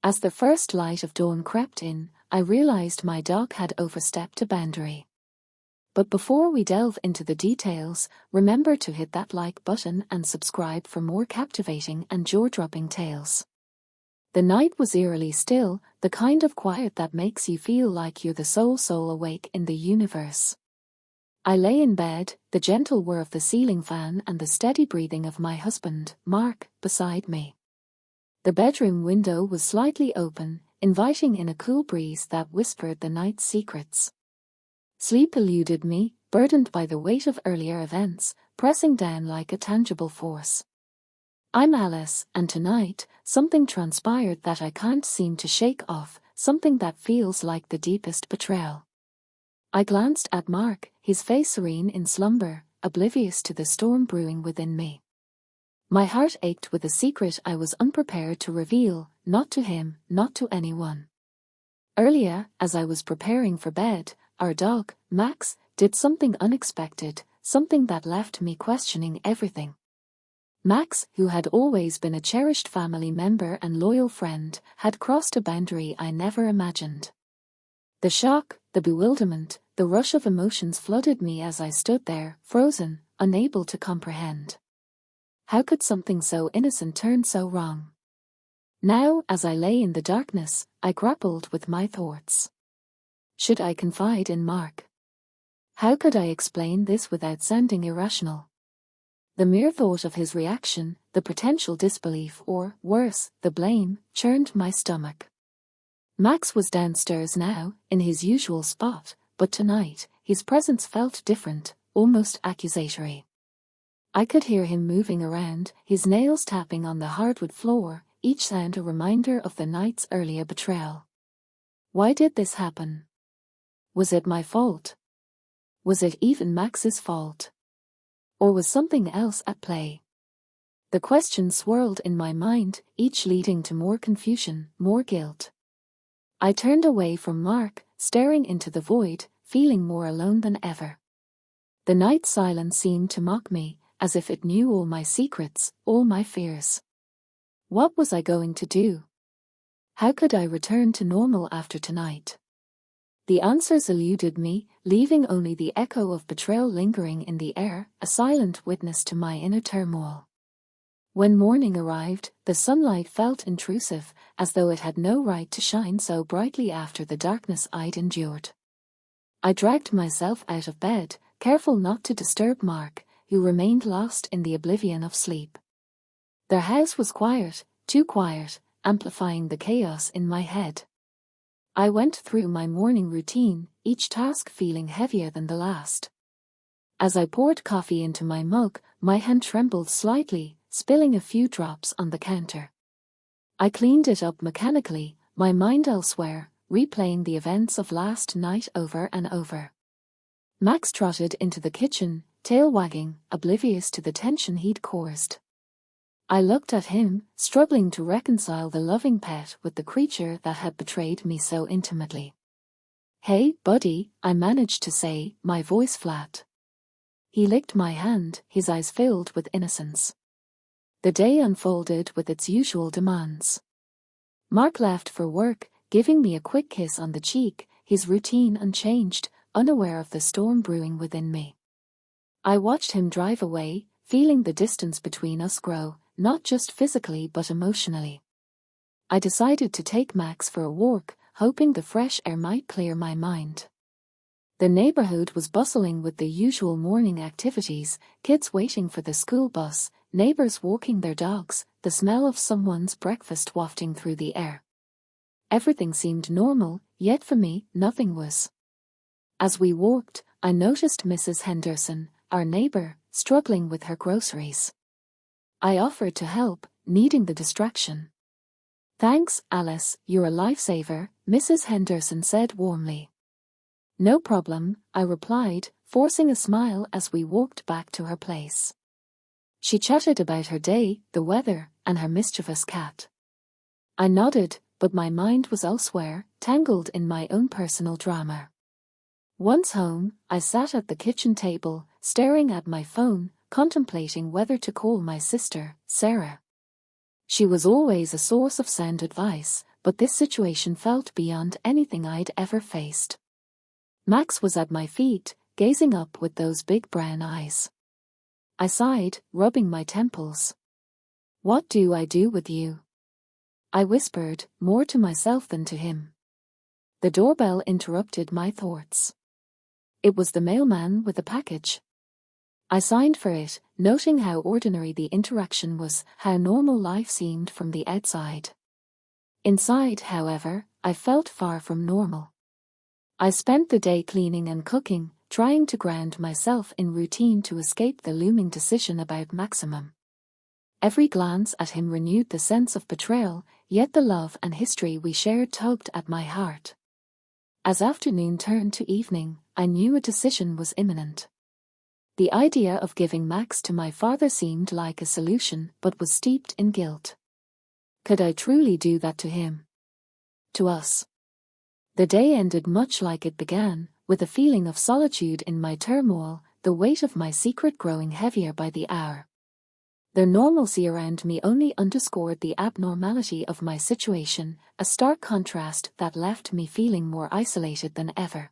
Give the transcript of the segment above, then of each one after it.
As the first light of dawn crept in, I realized my dog had overstepped a boundary. But before we delve into the details, remember to hit that like button and subscribe for more captivating and jaw-dropping tales. The night was eerily still, the kind of quiet that makes you feel like you're the sole soul awake in the universe. I lay in bed, the gentle whir of the ceiling fan and the steady breathing of my husband, Mark, beside me. The bedroom window was slightly open, inviting in a cool breeze that whispered the night's secrets. Sleep eluded me, burdened by the weight of earlier events, pressing down like a tangible force. I'm Alice, and tonight, something transpired that I can't seem to shake off, something that feels like the deepest betrayal. I glanced at Mark, his face serene in slumber, oblivious to the storm brewing within me. My heart ached with a secret I was unprepared to reveal, not to him, not to anyone. Earlier, as I was preparing for bed, our dog, Max, did something unexpected, something that left me questioning everything. Max, who had always been a cherished family member and loyal friend, had crossed a boundary I never imagined. The shock, the bewilderment, the rush of emotions flooded me as I stood there, frozen, unable to comprehend. How could something so innocent turn so wrong? Now, as I lay in the darkness, I grappled with my thoughts. Should I confide in Mark? How could I explain this without sounding irrational? The mere thought of his reaction, the potential disbelief or, worse, the blame, churned my stomach. Max was downstairs now, in his usual spot, but tonight, his presence felt different, almost accusatory. I could hear him moving around, his nails tapping on the hardwood floor, each sound a reminder of the night's earlier betrayal. Why did this happen? Was it my fault? Was it even Max's fault? Or was something else at play? The questions swirled in my mind, each leading to more confusion, more guilt. I turned away from Mark, staring into the void, feeling more alone than ever. The night silence seemed to mock me, as if it knew all my secrets, all my fears. What was I going to do? How could I return to normal after tonight? The answers eluded me, leaving only the echo of betrayal lingering in the air, a silent witness to my inner turmoil. When morning arrived, the sunlight felt intrusive, as though it had no right to shine so brightly after the darkness I'd endured. I dragged myself out of bed, careful not to disturb Mark, who remained lost in the oblivion of sleep. Their house was quiet, too quiet, amplifying the chaos in my head. I went through my morning routine, each task feeling heavier than the last. As I poured coffee into my mug, my hand trembled slightly, spilling a few drops on the counter. I cleaned it up mechanically, my mind elsewhere, replaying the events of last night over and over. Max trotted into the kitchen, tail wagging, oblivious to the tension he'd caused. I looked at him, struggling to reconcile the loving pet with the creature that had betrayed me so intimately. "Hey, buddy," I managed to say, my voice flat. He licked my hand, his eyes filled with innocence. The day unfolded with its usual demands. Mark left for work, giving me a quick kiss on the cheek, his routine unchanged, unaware of the storm brewing within me. I watched him drive away, feeling the distance between us grow, not just physically but emotionally. I decided to take Max for a walk, hoping the fresh air might clear my mind. The neighborhood was bustling with the usual morning activities, kids waiting for the school bus, neighbors walking their dogs, the smell of someone's breakfast wafting through the air. Everything seemed normal, yet for me, nothing was. As we walked, I noticed Mrs. Henderson, our neighbor, struggling with her groceries. I offered to help, needing the distraction. "Thanks, Alice, you're a lifesaver," Mrs. Henderson said warmly. "No problem," I replied, forcing a smile as we walked back to her place. She chatted about her day, the weather, and her mischievous cat. I nodded, but my mind was elsewhere, tangled in my own personal drama. Once home, I sat at the kitchen table, staring at my phone, contemplating whether to call my sister, Sarah. She was always a source of sound advice, but this situation felt beyond anything I'd ever faced. Max was at my feet, gazing up with those big brown eyes. I sighed, rubbing my temples. "What do I do with you?" I whispered, more to myself than to him. The doorbell interrupted my thoughts. It was the mailman with a package. I signed for it, noting how ordinary the interaction was, how normal life seemed from the outside. Inside, however, I felt far from normal. I spent the day cleaning and cooking, trying to ground myself in routine to escape the looming decision about Maximum. Every glance at him renewed the sense of betrayal, yet the love and history we shared tugged at my heart. As afternoon turned to evening, I knew a decision was imminent. The idea of giving Max to my father seemed like a solution, but was steeped in guilt. Could I truly do that to him? To us? The day ended much like it began, with a feeling of solitude in my turmoil, the weight of my secret growing heavier by the hour. The normalcy around me only underscored the abnormality of my situation, a stark contrast that left me feeling more isolated than ever.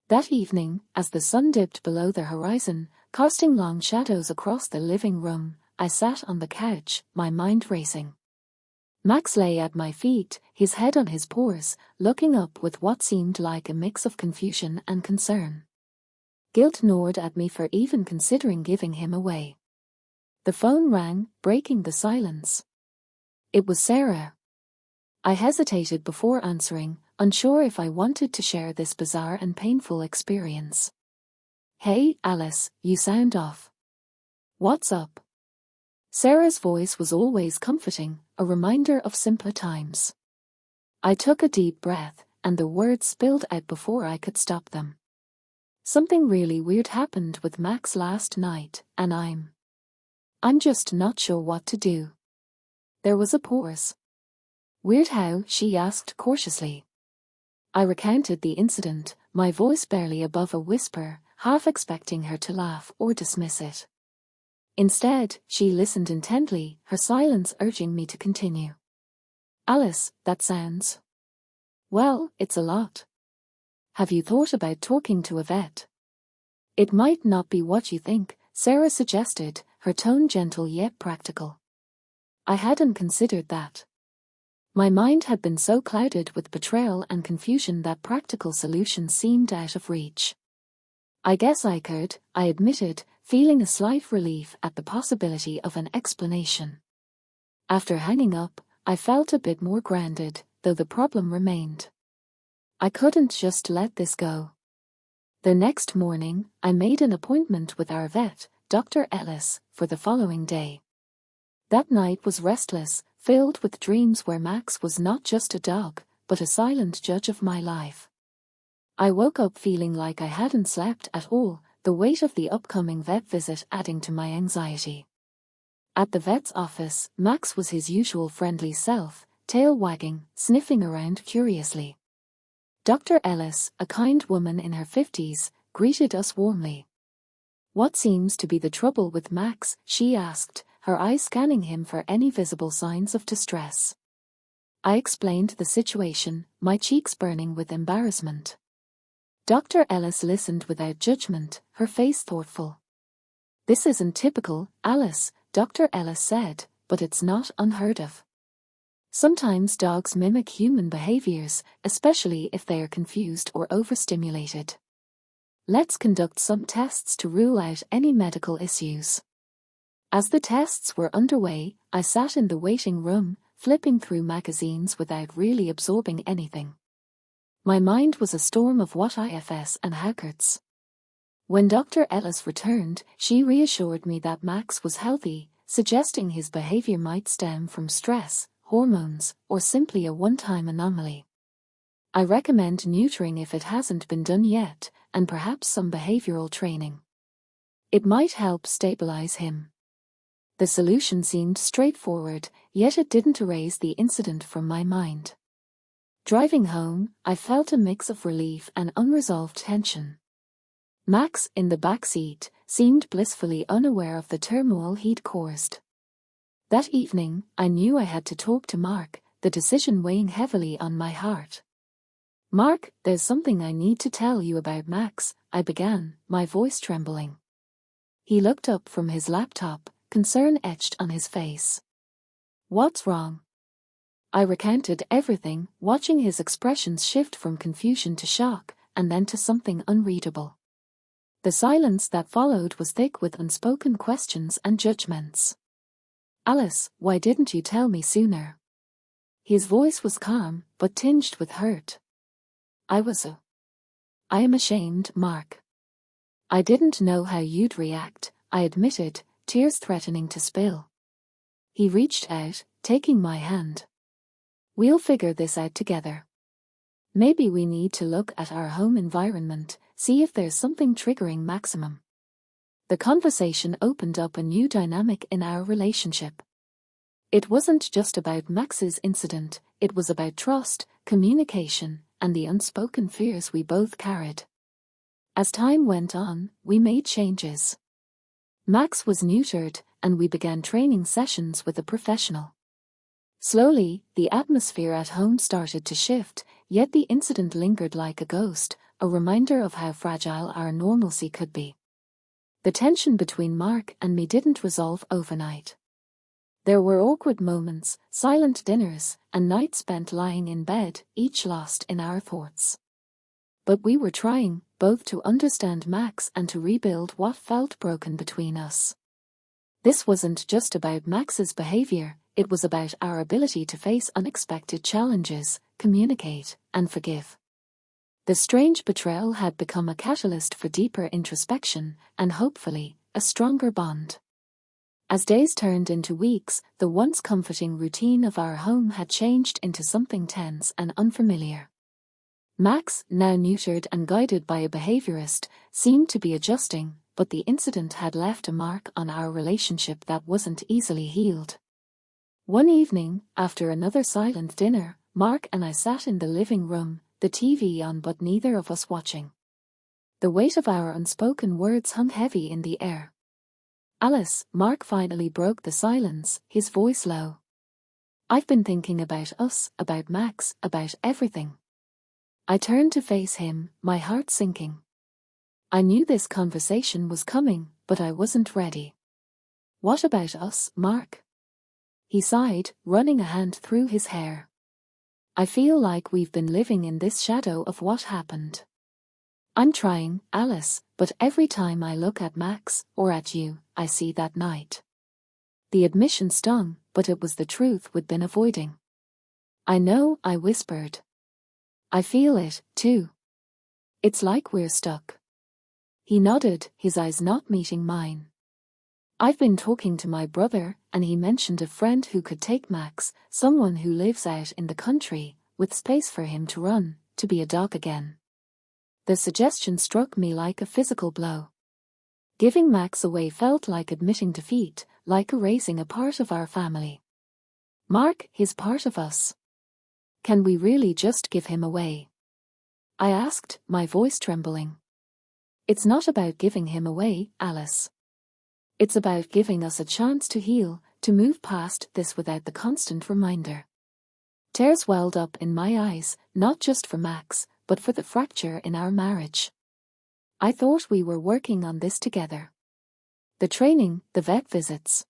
That evening, as the sun dipped below the horizon, casting long shadows across the living room, I sat on the couch, my mind racing. Max lay at my feet, his head on his paws, looking up with what seemed like a mix of confusion and concern. Guilt gnawed at me for even considering giving him away. The phone rang, breaking the silence. It was Sarah. I hesitated before answering, unsure if I wanted to share this bizarre and painful experience. "Hey, Alice, you sound off. What's up?" Sarah's voice was always comforting, a reminder of simpler times. I took a deep breath, and the words spilled out before I could stop them. "Something really weird happened with Max last night, and I'm just not sure what to do." There was a pause. "Weird how?" she asked cautiously. I recounted the incident, my voice barely above a whisper, half expecting her to laugh or dismiss it. Instead, she listened intently, her silence urging me to continue. "Alice, that sounds... well, it's a lot. Have you thought about talking to a vet?" "It might not be what you think," Sarah suggested, her tone gentle yet practical. I hadn't considered that. My mind had been so clouded with betrayal and confusion that practical solutions seemed out of reach. "I guess I could," I admitted, feeling a slight relief at the possibility of an explanation. After hanging up, I felt a bit more grounded, though the problem remained. I couldn't just let this go. The next morning, I made an appointment with our vet, Dr. Ellis, for the following day. That night was restless, filled with dreams where Max was not just a dog, but a silent judge of my life. I woke up feeling like I hadn't slept at all, the weight of the upcoming vet visit adding to my anxiety. At the vet's office, Max was his usual friendly self, tail wagging, sniffing around curiously. Dr. Ellis, a kind woman in her 50s, greeted us warmly. "What seems to be the trouble with Max?" she asked, her eyes scanning him for any visible signs of distress. I explained the situation, my cheeks burning with embarrassment. Dr. Ellis listened without judgment, her face thoughtful. "This isn't typical, Alice," Dr. Ellis said, "but it's not unheard of. Sometimes dogs mimic human behaviors, especially if they are confused or overstimulated. Let's conduct some tests to rule out any medical issues." As the tests were underway, I sat in the waiting room, flipping through magazines without really absorbing anything. My mind was a storm of what ifs and howcould's. When Dr. Ellis returned, she reassured me that Max was healthy, suggesting his behavior might stem from stress, hormones, or simply a one-time anomaly. I recommend neutering if it hasn't been done yet, and perhaps some behavioral training. It might help stabilize him. The solution seemed straightforward, yet it didn't erase the incident from my mind. Driving home, I felt a mix of relief and unresolved tension. Max, in the back seat, seemed blissfully unaware of the turmoil he'd caused. That evening, I knew I had to talk to Mark, the decision weighing heavily on my heart. "Mark, there's something I need to tell you about Max," I began, my voice trembling. He looked up from his laptop, concern etched on his face. "What's wrong?" I recounted everything, watching his expressions shift from confusion to shock, and then to something unreadable. The silence that followed was thick with unspoken questions and judgments. "Alice, why didn't you tell me sooner?" His voice was calm, but tinged with hurt. I am ashamed, Mark. I didn't know how you'd react," I admitted, tears threatening to spill. He reached out, taking my hand. "We'll figure this out together. Maybe we need to look at our home environment, see if there's something triggering Maximum." The conversation opened up a new dynamic in our relationship. It wasn't just about Max's incident, it was about trust, communication, and the unspoken fears we both carried. As time went on, we made changes. Max was neutered, and we began training sessions with a professional. Slowly, the atmosphere at home started to shift, yet the incident lingered like a ghost, a reminder of how fragile our normalcy could be. The tension between Mark and me didn't resolve overnight. There were awkward moments, silent dinners, and nights spent lying in bed, each lost in our thoughts. But we were trying, both to understand Max and to rebuild what felt broken between us. This wasn't just about Max's behavior, it was about our ability to face unexpected challenges, communicate, and forgive. The strange betrayal had become a catalyst for deeper introspection, and hopefully, a stronger bond. As days turned into weeks, the once comforting routine of our home had changed into something tense and unfamiliar. Max, now neutered and guided by a behaviorist, seemed to be adjusting, but the incident had left a mark on our relationship that wasn't easily healed. One evening, after another silent dinner, Mark and I sat in the living room, the TV on but neither of us watching. The weight of our unspoken words hung heavy in the air. "Alice," Mark finally broke the silence, his voice low. "I've been thinking about us, about Max, about everything." I turned to face him, my heart sinking. I knew this conversation was coming, but I wasn't ready. "What about us, Mark?" He sighed, running a hand through his hair. "I feel like we've been living in this shadow of what happened. I'm trying, Alice, but every time I look at Max, or at you, I see that night." The admission stung, but it was the truth we'd been avoiding. "I know," I whispered. "I feel it, too. It's like we're stuck." He nodded, his eyes not meeting mine. "I've been talking to my brother, and he mentioned a friend who could take Max, someone who lives out in the country, with space for him to run, to be a dog again." The suggestion struck me like a physical blow. Giving Max away felt like admitting defeat, like erasing a part of our family. "Mark, he's part of us. Can we really just give him away?" I asked, my voice trembling. "It's not about giving him away, Alice. It's about giving us a chance to heal, to move past this without the constant reminder." Tears welled up in my eyes, not just for Max, but for the fracture in our marriage. I thought we were working on this together. The training, the vet visits.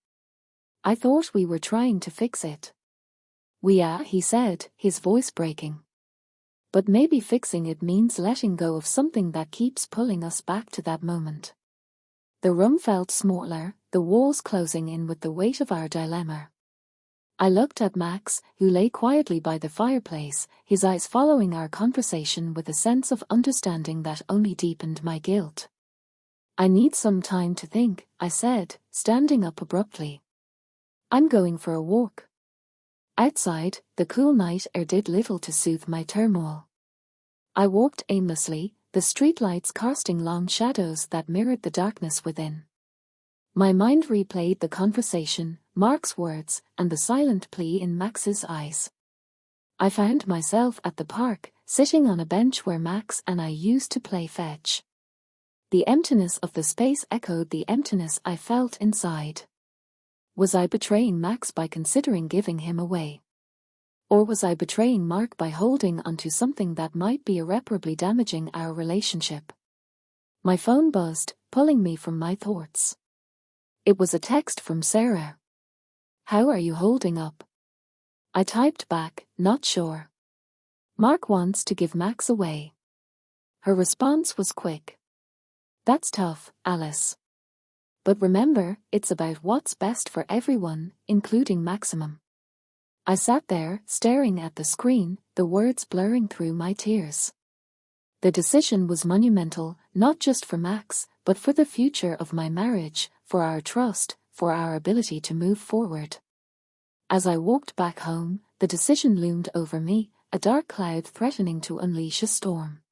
I thought we were trying to fix it. He said, his voice breaking. "But maybe fixing it means letting go of something that keeps pulling us back to that moment." The room felt smaller, the walls closing in with the weight of our dilemma. I looked at Max, who lay quietly by the fireplace, his eyes following our conversation with a sense of understanding that only deepened my guilt. "I need some time to think," I said, standing up abruptly. "I'm going for a walk." Outside, the cool night air did little to soothe my turmoil. I walked aimlessly, the streetlights casting long shadows that mirrored the darkness within. My mind replayed the conversation, Mark's words, and the silent plea in Max's eyes. I found myself at the park, sitting on a bench where Max and I used to play fetch. The emptiness of the space echoed the emptiness I felt inside. Was I betraying Max by considering giving him away? Or was I betraying Mark by holding onto something that might be irreparably damaging our relationship? My phone buzzed, pulling me from my thoughts. It was a text from Sarah. "How are you holding up?" I typed back, "Not sure. Mark wants to give Max away." Her response was quick. "That's tough, Alice. But remember, it's about what's best for everyone, including Maximum." I sat there, staring at the screen, the words blurring through my tears. The decision was monumental, not just for Max, but for the future of my marriage, for our trust, for our ability to move forward. As I walked back home, the decision loomed over me, a dark cloud threatening to unleash a storm.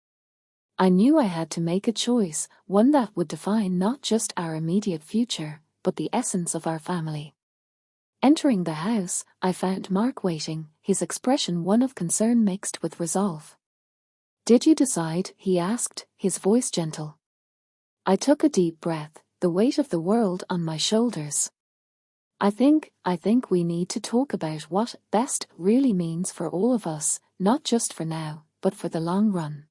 I knew I had to make a choice, one that would define not just our immediate future, but the essence of our family. Entering the house, I found Mark waiting, his expression one of concern mixed with resolve. "Did you decide?" he asked, his voice gentle. I took a deep breath, the weight of the world on my shoulders. I think we need to talk about what best really means for all of us, not just for now, but for the long run."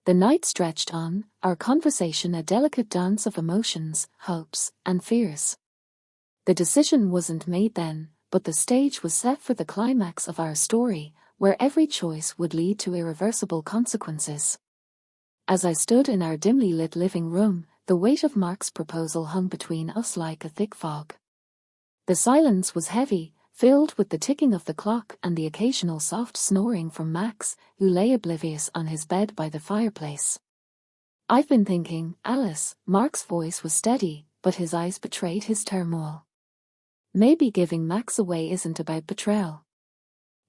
The night stretched on, our conversation a delicate dance of emotions, hopes, and fears. The decision wasn't made then, but the stage was set for the climax of our story, where every choice would lead to irreversible consequences. As I stood in our dimly lit living room, the weight of Mark's proposal hung between us like a thick fog. The silence was heavy, filled with the ticking of the clock and the occasional soft snoring from Max, who lay oblivious on his bed by the fireplace. "I've been thinking, Alice." Mark's voice was steady, but his eyes betrayed his turmoil. "Maybe giving Max away isn't about betrayal.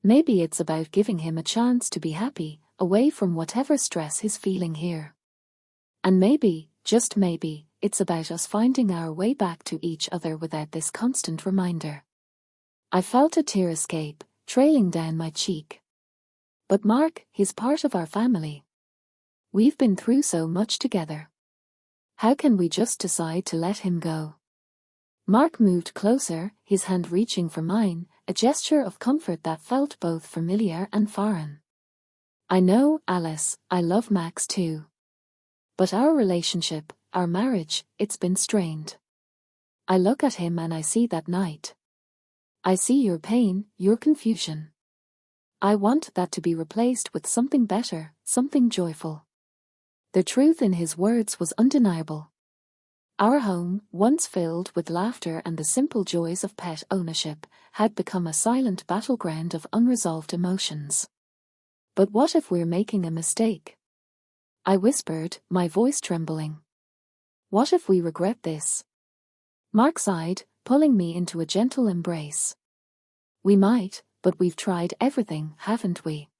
Maybe it's about giving him a chance to be happy, away from whatever stress he's feeling here. And maybe, just maybe, it's about us finding our way back to each other without this constant reminder." I felt a tear escape, trailing down my cheek. "But Mark, he's part of our family. We've been through so much together. How can we just decide to let him go?" Mark moved closer, his hand reaching for mine, a gesture of comfort that felt both familiar and foreign. "I know, Alice, I love Max too. But our relationship, our marriage, it's been strained. I look at him and I see that night. I see your pain, your confusion. I want that to be replaced with something better, something joyful." The truth in his words was undeniable. Our home, once filled with laughter and the simple joys of pet ownership, had become a silent battleground of unresolved emotions. "But what if we're making a mistake?" I whispered, my voice trembling. "What if we regret this?" Mark sighed, pulling me into a gentle embrace. "We might, but we've tried everything, haven't we?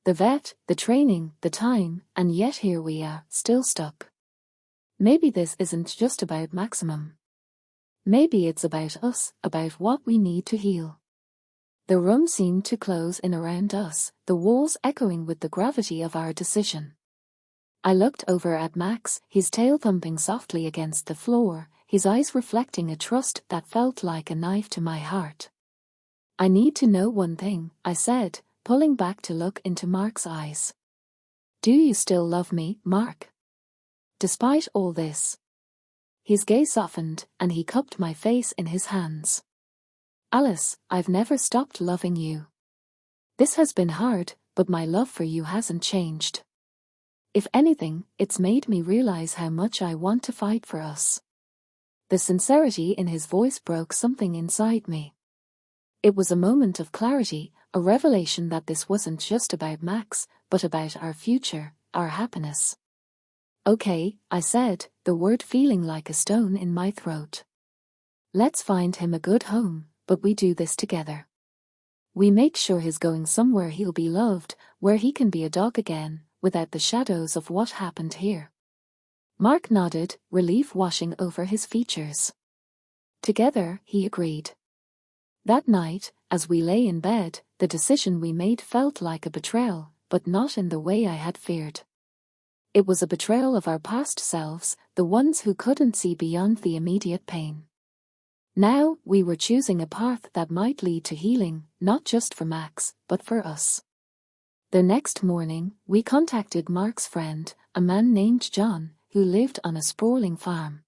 The vet, the training, the time, and yet here we are, still stuck. Maybe this isn't just about Maximum. Maybe it's about us, about what we need to heal." The room seemed to close in around us, the walls echoing with the gravity of our decision. I looked over at Max, his tail thumping softly against the floor, his eyes reflecting a trust that felt like a knife to my heart. "I need to know one thing," I said, pulling back to look into Mark's eyes. "Do you still love me, Mark? Despite all this?" His gaze softened, and he cupped my face in his hands. "Alice, I've never stopped loving you. This has been hard, but my love for you hasn't changed. If anything, it's made me realize how much I want to fight for us." The sincerity in his voice broke something inside me. It was a moment of clarity, a revelation that this wasn't just about Max, but about our future, our happiness. "Okay," I said, the word feeling like a stone in my throat. "Let's find him a good home, but we do this together. We make sure he's going somewhere he'll be loved, where he can be a dog again, without the shadows of what happened here." Mark nodded, relief washing over his features. "Together," he agreed. That night, as we lay in bed, the decision we made felt like a betrayal, but not in the way I had feared. It was a betrayal of our past selves, the ones who couldn't see beyond the immediate pain. Now, we were choosing a path that might lead to healing, not just for Max, but for us. The next morning, we contacted Mark's friend, a man named John, who lived on a sprawling farm.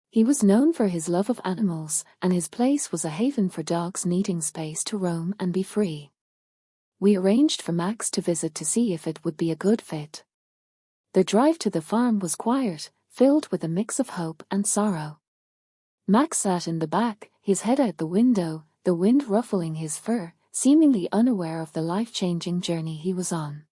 He was known for his love of animals, and his place was a haven for dogs needing space to roam and be free. We arranged for Max to visit to see if it would be a good fit. The drive to the farm was quiet, filled with a mix of hope and sorrow. Max sat in the back, his head out the window, the wind ruffling his fur, seemingly unaware of the life-changing journey he was on.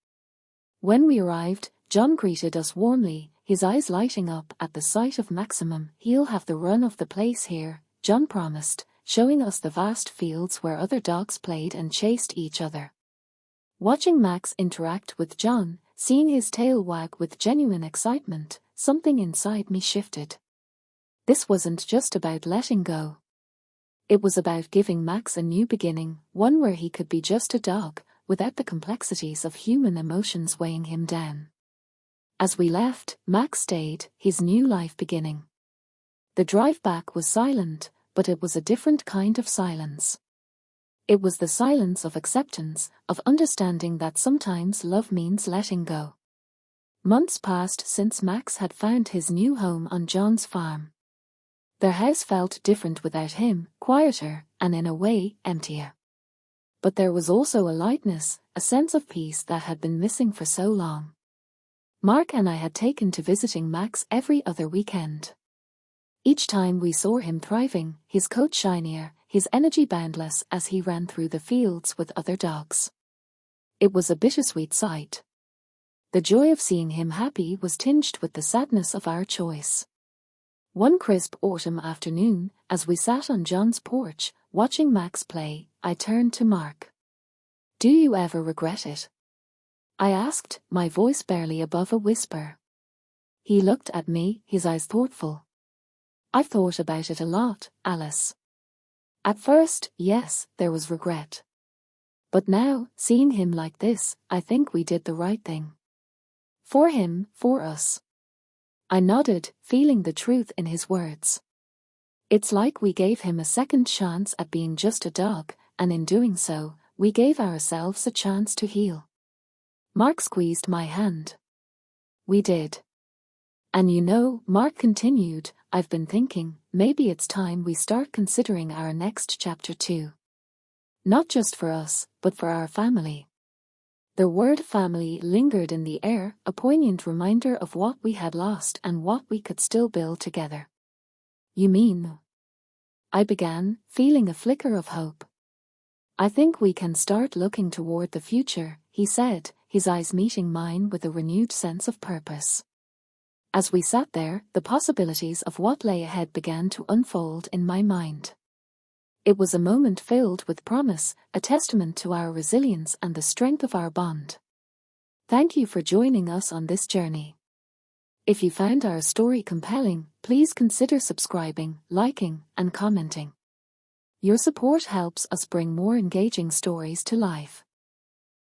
When we arrived, John greeted us warmly, his eyes lighting up at the sight of Maximum. "He'll have the run of the place here," John promised, showing us the vast fields where other dogs played and chased each other. Watching Max interact with John, seeing his tail wag with genuine excitement, something inside me shifted. This wasn't just about letting go. It was about giving Max a new beginning, one where he could be just a dog, without the complexities of human emotions weighing him down. As we left, Max stayed, his new life beginning. The drive back was silent, but it was a different kind of silence. It was the silence of acceptance, of understanding that sometimes love means letting go. Months passed since Max had found his new home on John's farm. Their house felt different without him, quieter, and in a way, emptier. But there was also a lightness, a sense of peace that had been missing for so long. Mark and I had taken to visiting Max every other weekend. Each time we saw him thriving, his coat shinier, his energy boundless as he ran through the fields with other dogs. It was a bittersweet sight. The joy of seeing him happy was tinged with the sadness of our choice. One crisp autumn afternoon, as we sat on John's porch, watching Max play, I turned to Mark. "Do you ever regret it?" I asked, my voice barely above a whisper. He looked at me, his eyes thoughtful. "I've thought about it a lot, Alice. At first, yes, there was regret. But now, seeing him like this, I think we did the right thing. For him, for us." I nodded, feeling the truth in his words. It's like we gave him a second chance at being just a dog, and in doing so, we gave ourselves a chance to heal. Mark squeezed my hand. "We did. And you know," Mark continued, "I've been thinking, maybe it's time we start considering our next chapter too. Not just for us, but for our family." The word family lingered in the air, a poignant reminder of what we had lost and what we could still build together. "You mean?" I began, feeling a flicker of hope. "I think we can start looking toward the future," he said, his eyes meeting mine with a renewed sense of purpose. As we sat there, the possibilities of what lay ahead began to unfold in my mind. It was a moment filled with promise, a testament to our resilience and the strength of our bond. Thank you for joining us on this journey. If you found our story compelling, please consider subscribing, liking, and commenting. Your support helps us bring more engaging stories to life.